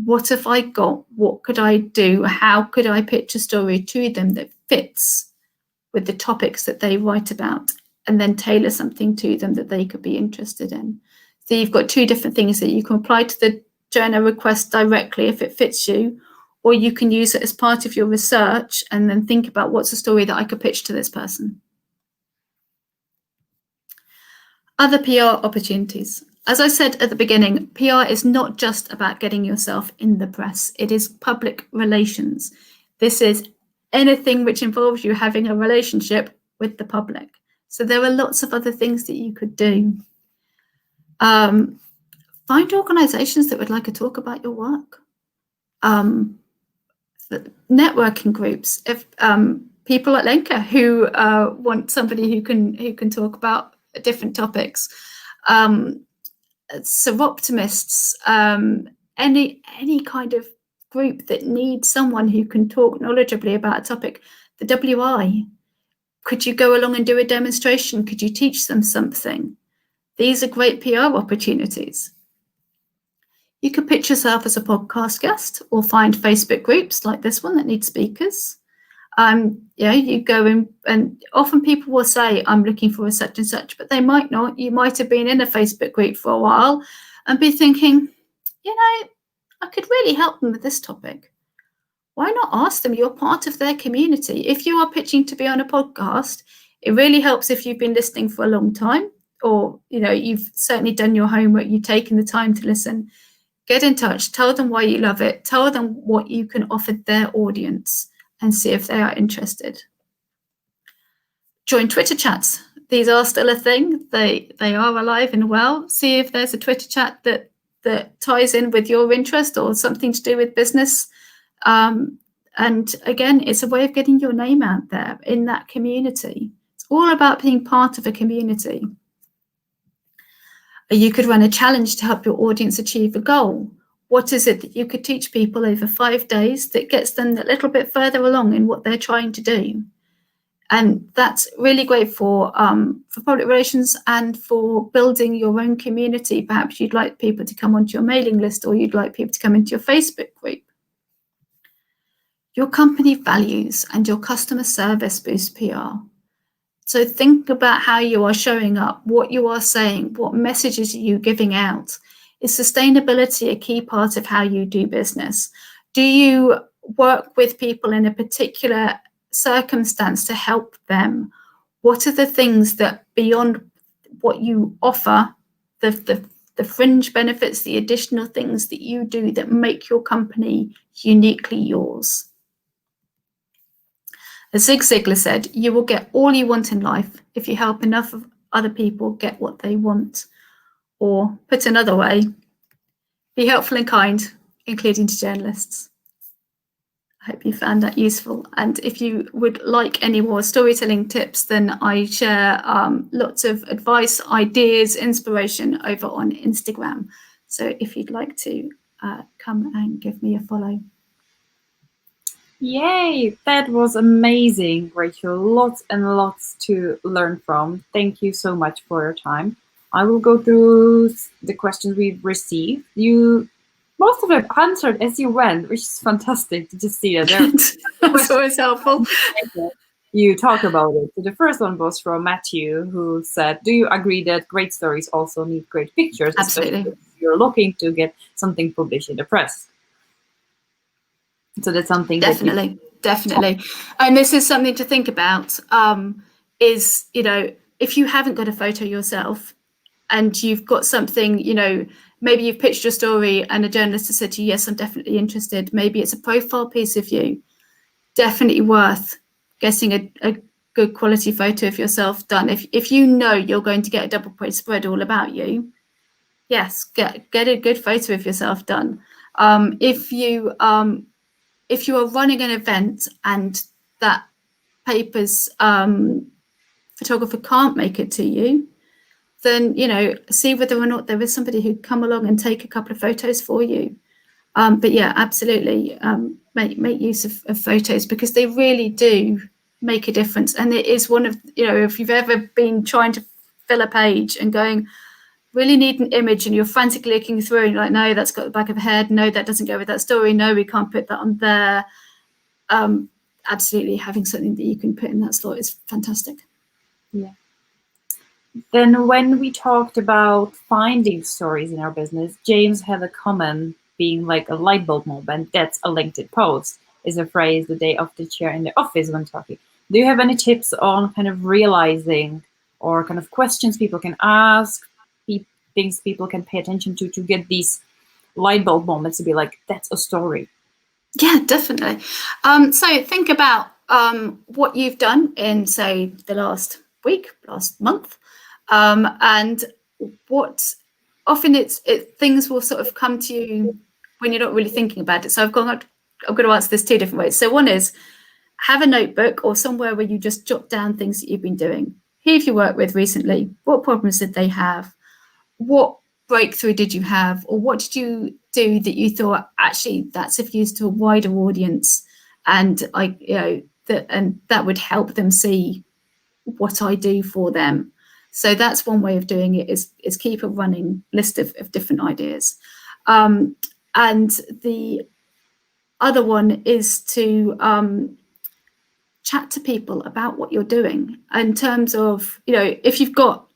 What have I got? What could I do? How could I pitch a story to them that fits with the topics that they write about, and then tailor something to them that they could be interested in? So you've got 2 different things that you can apply to the journal request directly if it fits you, or you can use it as part of your research and then think about what's a story that I could pitch to this person. Other PR opportunities. As I said at the beginning, PR is not just about getting yourself in the press. It is public relations. This is anything which involves you having a relationship with the public. So there are lots of other things that you could do. Find organisations that would like to talk about your work. Networking groups. If people like Lenka who want somebody who can talk about different topics. Seroptimists, any kind of group that needs someone who can talk knowledgeably about a topic. The WI, could you go along and do a demonstration? Could you teach them something? These are great PR opportunities. You could pitch yourself as a podcast guest, or find Facebook groups like this one that need speakers. You go in, and often people will say, I'm looking for a such and such, but they might not. You might have been in a Facebook group for a while and be thinking, I could really help them with this topic. Why not ask them? You're part of their community. If you are pitching to be on a podcast, it really helps if you've been listening for a long time, or you've certainly done your homework, you've taken the time to listen. Get in touch, tell them why you love it, tell them what you can offer their audience, and see if they are interested. Join Twitter chats. These are still a thing. They are alive and well. See if there's a Twitter chat that ties in with your interest or something to do with business. And again, it's a way of getting your name out there in that community. It's all about being part of a community. You could run a challenge to help your audience achieve a goal. What is it that you could teach people over 5 days that gets them a little bit further along in what they're trying to do? And that's really great for public relations and for building your own community. Perhaps you'd like people to come onto your mailing list, or you'd like people to come into your Facebook group. Your company values and your customer service boost PR. So think about how you are showing up, what you are saying, what messages are you giving out. Is sustainability a key part of how you do business? Do you work with people in a particular circumstance to help them? What are the things that beyond what you offer, the fringe benefits, the additional things that you do that make your company uniquely yours? As Zig Ziglar said, you will get all you want in life if you help enough of other people get what they want. Or, put another way, be helpful and kind, including to journalists. I hope you found that useful. And if you would like any more storytelling tips, then I share lots of advice, ideas, inspiration over on Instagram. So if you'd like to come and give me a follow. Yay, that was amazing, Rachel. Lots and lots to learn from. Thank you so much for your time. I will go through the questions we've received. Most of them answered as you went, which is fantastic to just see that. That's always helpful. You talk about it. So the first one was from Matthew, who said, do you agree that great stories also need great pictures? Absolutely. Especially if you're looking to get something published in the press. So that's something definitely. And this is something to think about, is, if you haven't got a photo yourself and you've got something, maybe you've pitched your story and a journalist has said to you, yes, I'm definitely interested. Maybe it's a profile piece of you. Definitely worth getting a good quality photo of yourself done. If you know you're going to get a double page spread all about you, yes, get a good photo of yourself done. If you are running an event and that paper's photographer can't make it to you, then, see whether or not there is somebody who'd come along and take a couple of photos for you. But yeah, absolutely, make use of photos, because they really do make a difference. And it is one of, if you've ever been trying to fill a page and going, really need an image, and you're frantically looking through and you're like, no, that's got the back of a head, no, that doesn't go with that story, no, we can't put that on there. Absolutely, having something that you can put in that slot is fantastic. Yeah. Then when we talked about finding stories in our business, James had a comment being like a light bulb moment. That's a LinkedIn post, is a phrase that they often share in the office when talking. Do you have any tips on kind of realizing, or kind of questions people can ask, things people can pay attention to get these light bulb moments to be like, that's a story? Yeah, definitely. So think about what you've done in, say, the last week, last month, and what often things will sort of come to you when you're not really thinking about it. So I'm going to answer this two different ways. So one is, have a notebook or somewhere where you just jot down things that you've been doing. Who have you worked with recently? What problems did they have? What breakthrough did you have? Or what did you do that you thought, actually, that's of use to a wider audience? And that would help them see what I do for them. So that's one way of doing it, is keep a running list of different ideas. And the other one is to chat to people about what you're doing, in terms of, if you've got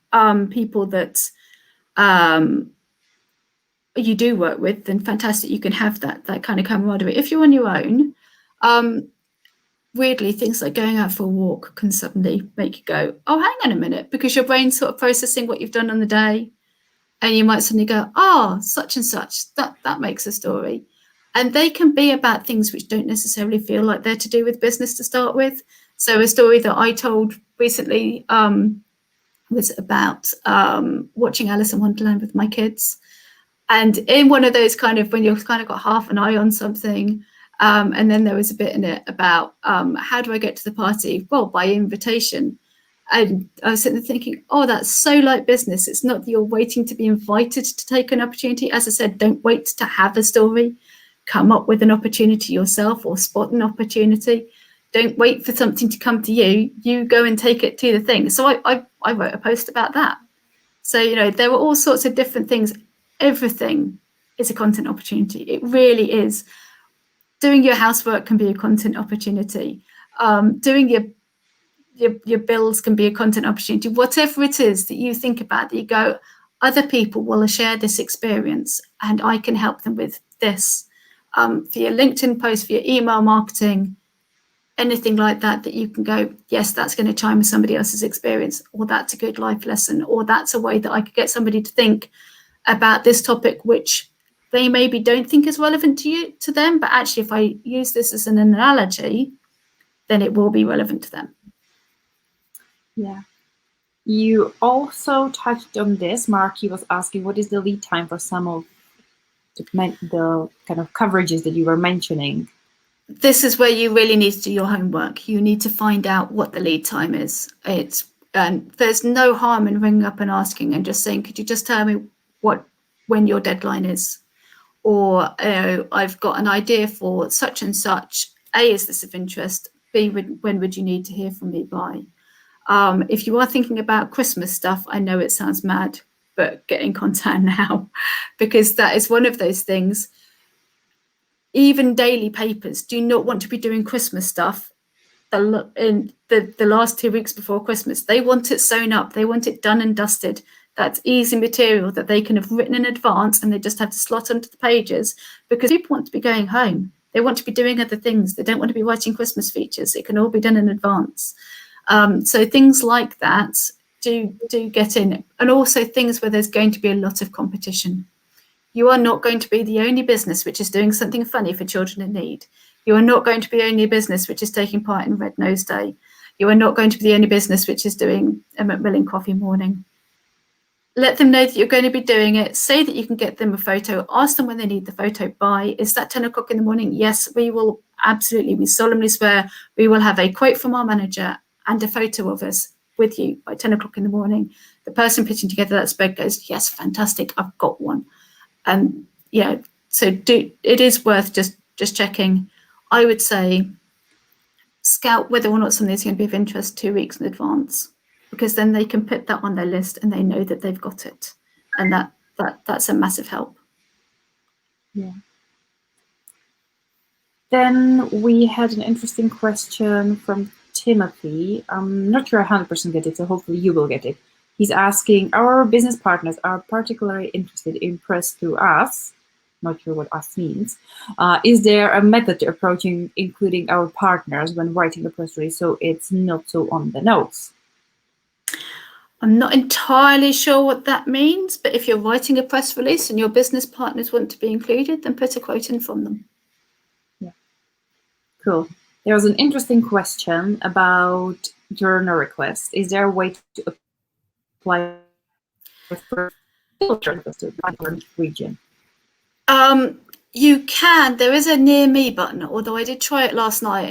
people that you do work with, then fantastic, you can have that kind of camaraderie. If you're on your own, weirdly, things like going out for a walk can suddenly make you go, oh, hang on a minute, because your brain's sort of processing what you've done on the day, and you might suddenly go, oh, such and such, that makes a story. And they can be about things which don't necessarily feel like they're to do with business to start with. So a story that I told recently was about watching Alice in Wonderland with my kids. And in one of those kind of, when you've kind of got half an eye on something, and then there was a bit in it about how do I get to the party? Well, by invitation. And I was sitting there thinking, oh, that's so like business. It's not that you're waiting to be invited to take an opportunity. As I said, don't wait to have a story. Come up with an opportunity yourself, or spot an opportunity. Don't wait for something to come to you. You go and take it to the thing. So I wrote a post about that. So, there were all sorts of different things. Everything is a content opportunity. It really is. Doing your housework can be a content opportunity. Doing your bills can be a content opportunity, whatever it is that you think about, that you go, other people will share this experience and I can help them with this. For your LinkedIn post, for your email marketing, anything like that, that you can go, yes, that's going to chime with somebody else's experience, or that's a good life lesson, or that's a way that I could get somebody to think about this topic, which they maybe don't think is relevant to them, but actually if I use this as an analogy, then it will be relevant to them. Yeah. You also touched on this. Marky was asking, what is the lead time for some of the kind of coverages that you were mentioning? This is where you really need to do your homework. You need to find out what the lead time is. There's no harm in ringing up and asking and just saying, could you just tell me when your deadline is? Or I've got an idea for such and such. A, is this of interest? B, when would you need to hear from me by? If you are thinking about Christmas stuff, I know it sounds mad, but get in contact now, because that is one of those things. Even daily papers do not want to be doing Christmas stuff in the last 2 weeks before Christmas. They want it sewn up. They want it done and dusted. That's easy material that they can have written in advance and they just have to slot onto the pages, because people want to be going home. They want to be doing other things. They don't want to be writing Christmas features. It can all be done in advance. So things like that do get in. And also things where there's going to be a lot of competition. You are not going to be the only business which is doing something funny for children in need. You are not going to be the only business which is taking part in Red Nose Day. You are not going to be the only business which is doing a Macmillan coffee morning. Let them know that you're going to be doing it. Say that you can get them a photo. Ask them when they need the photo by. Is that 10 o'clock in the morning? Yes, we will absolutely. We solemnly swear we will have a quote from our manager and a photo of us with you by 10 o'clock in the morning. The person putting together that spread goes, yes, fantastic, I've got one. And yeah, so it is worth just checking. I would say scout whether or not something is going to be of interest 2 weeks in advance, because then they can put that on their list and they know that they've got it, and that's a massive help. Yeah. Then we had an interesting question from Timothy. I'm not sure I 100% get it, so hopefully you will get it. He's asking, our business partners are particularly interested in press through us. Not sure what us means. Is there a method to approaching including our partners when writing a press release so it's not so on the nose? I'm not entirely sure what that means, but if you're writing a press release and your business partners want to be included, then put a quote in from them. Yeah. Cool. There was an interesting question about journo requests. Is there a way to apply for filter to each region? You can. There is a near me button, although I did try it last night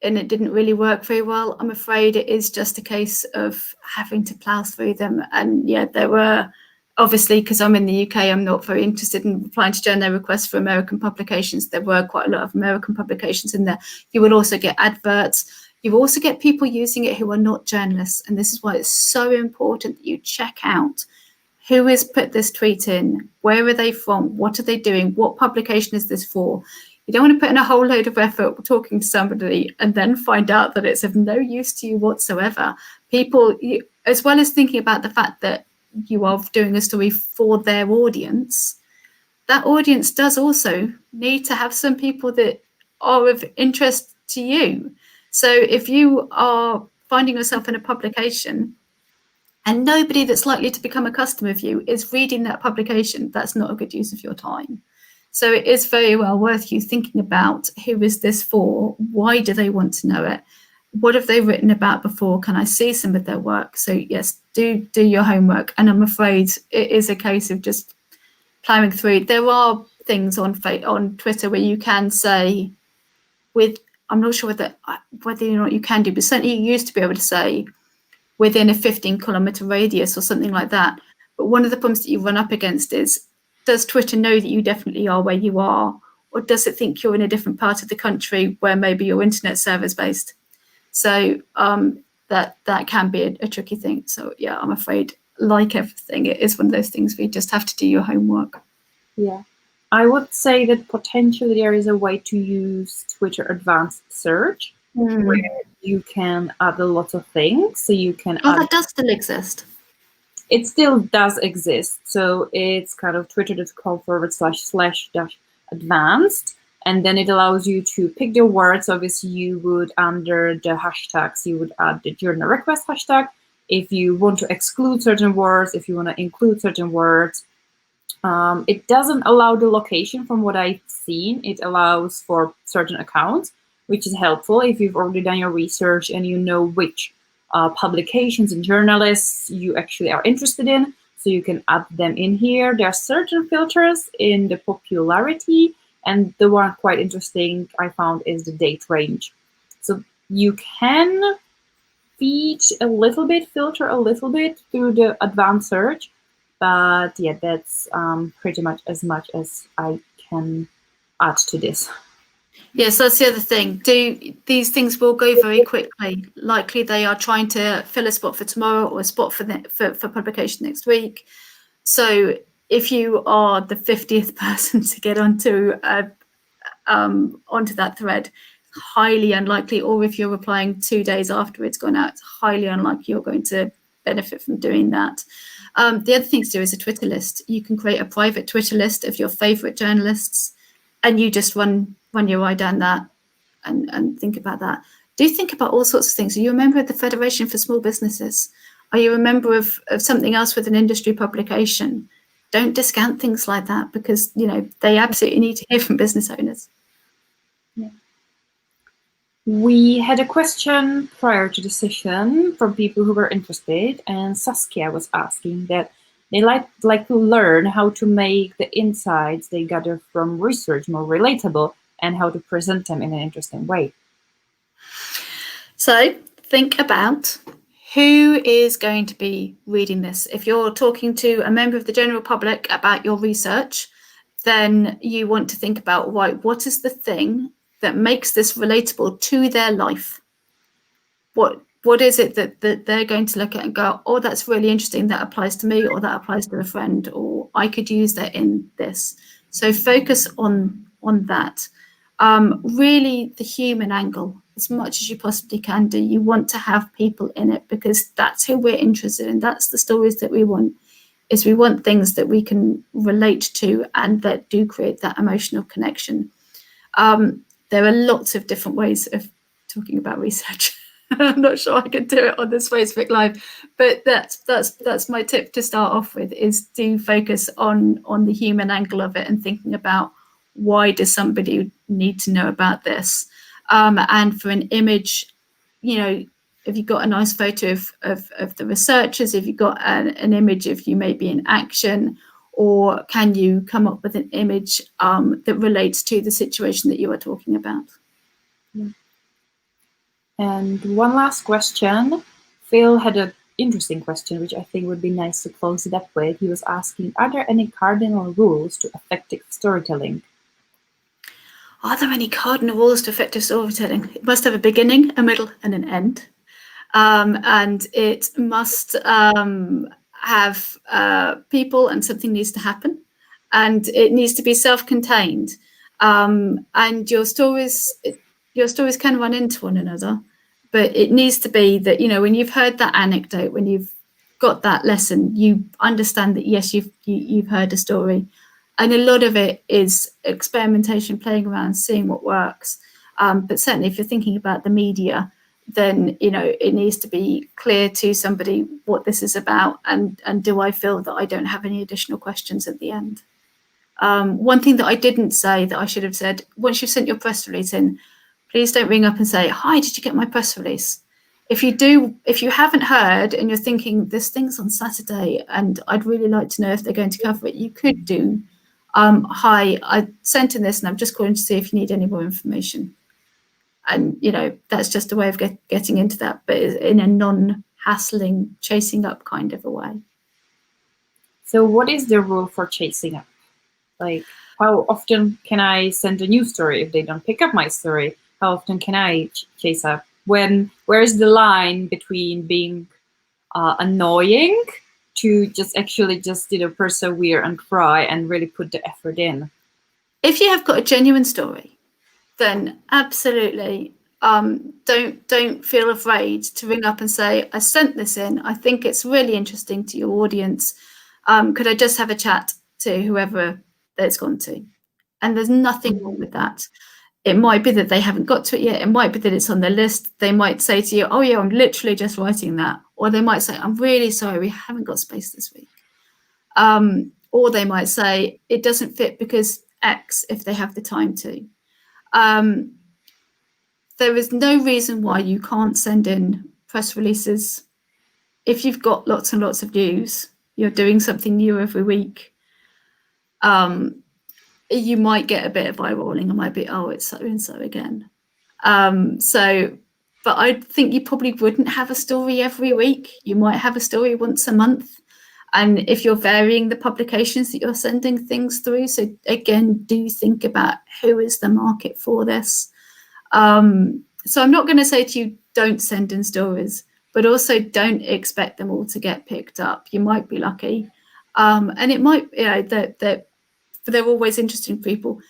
and it didn't really work very well. I'm afraid it is just a case of having to plow through them. And yeah, there were, obviously, because I'm in the UK, I'm not very interested in replying to journo requests for American publications. There were quite a lot of American publications in there. You will also get adverts. You also get people using it who are not journalists. And this is why it's so important that you check out who has put this tweet in, where are they from, what are they doing, what publication is this for. You don't want to put in a whole load of effort talking to somebody and then find out that it's of no use to you whatsoever. People, as well as thinking about the fact that you are doing a story for their audience, that audience does also need to have some people that are of interest to you. So if you are finding yourself in a publication and nobody that's likely to become a customer of you is reading that publication, that's not a good use of your time. So it is very well worth you thinking about, who is this for? Why do they want to know it? What have they written about before? Can I see some of their work? So yes, do your homework. And I'm afraid it is a case of just plowing through. There are things on Twitter where you can say, I'm not sure whether or not you can do, but certainly you used to be able to say, within a 15-kilometer radius or something like that. But one of the problems that you run up against is, does Twitter know that you definitely are where you are? Or does it think you're in a different part of the country where maybe your internet server is based? So that can be a tricky thing. So yeah, I'm afraid, like everything, it is one of those things where you just have to do your homework. Yeah. I would say that potentially there is a way to use Twitter Advanced Search where you can add a lot of things. So you can add. That does still exist. It still does exist. So it's kind of twitter.com//advanced. And then it allows you to pick the words. Obviously, you would, under the hashtags, you would add the journal request hashtag. If you want to exclude certain words, if you want to include certain words. It doesn't allow the location from what I've seen. It allows for certain accounts, which is helpful if you've already done your research and you know which publications and journalists you actually are interested in. So you can add them in here. There are certain filters in the popularity, and the one quite interesting I found is the date range. So you can filter a little bit through the advanced search, but yeah, that's pretty much as I can add to this. Yes, that's the other thing. These things will go very quickly. Likely they are trying to fill a spot for tomorrow or a spot for publication next week. So if you are the 50th person to get onto that thread, highly unlikely, or if you're replying 2 days after it's gone out, it's highly unlikely you're going to benefit from doing that. The other thing to do is a Twitter list. You can create a private Twitter list of your favorite journalists, and you just run your eye down that and think about that. Do think about all sorts of things. Are you a member of the Federation for Small Businesses? Are you a member of something else with an industry publication? Don't discount things like that, because they absolutely need to hear from business owners. Yeah. We had a question prior to the session from people who were interested, and Saskia was asking that they like to learn how to make the insights they gather from research more relatable and how to present them in an interesting way. So think about who is going to be reading this. If you're talking to a member of the general public about your research, then you want to think about, right, what is the thing that makes this relatable to their life? What is it that they're going to look at and go, oh, that's really interesting, that applies to me, or that applies to a friend, or I could use that in this. So focus on that. Really, the human angle, as much as you possibly can do. You want to have people in it, because that's who we're interested in. That's the stories that we want. We want things that we can relate to and that do create that emotional connection. There are lots of different ways of talking about research. I'm not sure I could do it on this Facebook Live, but that's my tip to start off with, is to focus on the human angle of it and thinking about, why does somebody need to know about this? And for an image, if you've got a nice photo of the researchers, if you've got an image of you maybe in action, or can you come up with an image that relates to the situation that you are talking about? Yeah. And one last question. Phil had an interesting question, which I think would be nice to close it up with. He was asking, are there any cardinal rules to effective storytelling? Are there any cardinal rules to effective storytelling? It must have a beginning, a middle, and an end. And it must have people, and something needs to happen. And it needs to be self-contained. And your stories can run into one another, but it needs to be that, when you've heard that anecdote, when you've got that lesson, you understand that, yes, you've heard a story. And a lot of it is experimentation, playing around, seeing what works. But certainly if you're thinking about the media, then, it needs to be clear to somebody what this is about. And do I feel that I don't have any additional questions at the end? One thing that I didn't say that I should have said, once you've sent your press release in, please don't ring up and say, hi, did you get my press release? If you haven't heard and you're thinking, this thing's on Saturday and I'd really like to know if they're going to cover it, you could do, hi, I sent in this and I'm just calling to see if you need any more information. And, that's just a way of getting into that, but in a non-hassling, chasing up kind of a way. So what is the rule for chasing up? Like, how often can I send a news story if they don't pick up my story? How often can I chase up? Where's the line between being annoying to just persevere and try and really put the effort in? If you have got a genuine story, then absolutely Don't feel afraid to ring up and say, I sent this in. I think it's really interesting to your audience. Could I just have a chat to whoever that it's gone to? And there's nothing wrong with that. It might be that they haven't got to it yet. It might be that it's on their list. They might say to you, oh yeah, I'm literally just writing that. Or they might say, I'm really sorry, we haven't got space this week. Or they might say, it doesn't fit because X, if they have the time to. There is no reason why you can't send in press releases. If you've got lots and lots of news, you're doing something new every week, you might get a bit of eye rolling. It might be, oh, it's so and so again. But I think you probably wouldn't have a story every week. You might have a story once a month. And if you're varying the publications that you're sending things through, so again, do think about who is the market for this. So I'm not going to say to you, don't send in stories, but also don't expect them all to get picked up. You might be lucky. And it might, they're always interesting people.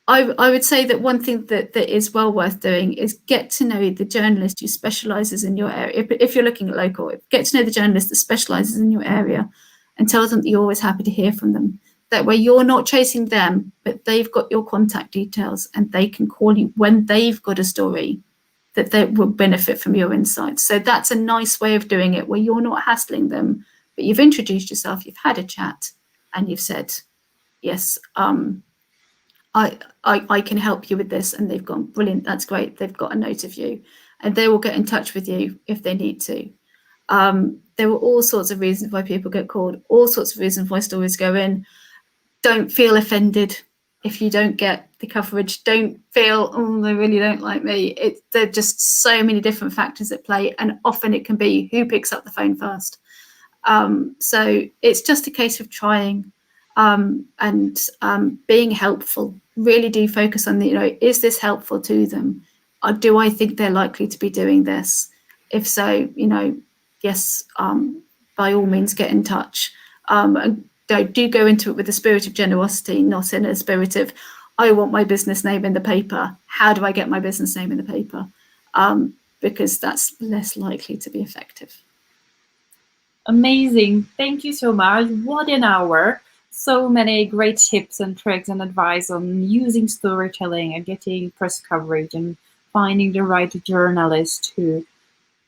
I would say that one thing that is well worth doing is get to know the journalist who specialises in your area. If you're looking at local, get to know the journalist that specialises in your area and tell them that you're always happy to hear from them. That way you're not chasing them, but they've got your contact details and they can call you when they've got a story that they will benefit from your insights. So that's a nice way of doing it where you're not hassling them, but you've introduced yourself, you've had a chat, and you've said, yes, I can help you with this. And they've gone, brilliant, that's great. They've got a note of you and they will get in touch with you if they need to. There are all sorts of reasons why people get called, all sorts of reasons why stories go in. Don't feel offended if you don't get the coverage. Don't feel, oh, they really don't like me. There are just so many different factors at play, and often it can be who picks up the phone first. So it's just a case of trying and being helpful. Really do focus on is this helpful to them? Or do I think they're likely to be doing this? If so, yes, by all means get in touch. And do go into it with a spirit of generosity, not in a spirit of, I want my business name in the paper. How do I get my business name in the paper? Because that's less likely to be effective. Amazing. Thank you so much. What an hour. So many great tips and tricks and advice on using storytelling and getting press coverage and finding the right journalist to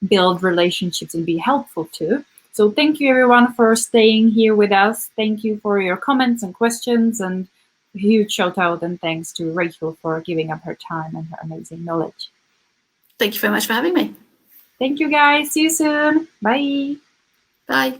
build relationships and be helpful to. So thank you everyone for staying here with us. Thank you for your comments and questions, and a huge shout out and thanks to Rachel for giving up her time and her amazing knowledge. Thank you very much for having me. Thank you guys. See you soon. Bye. Bye.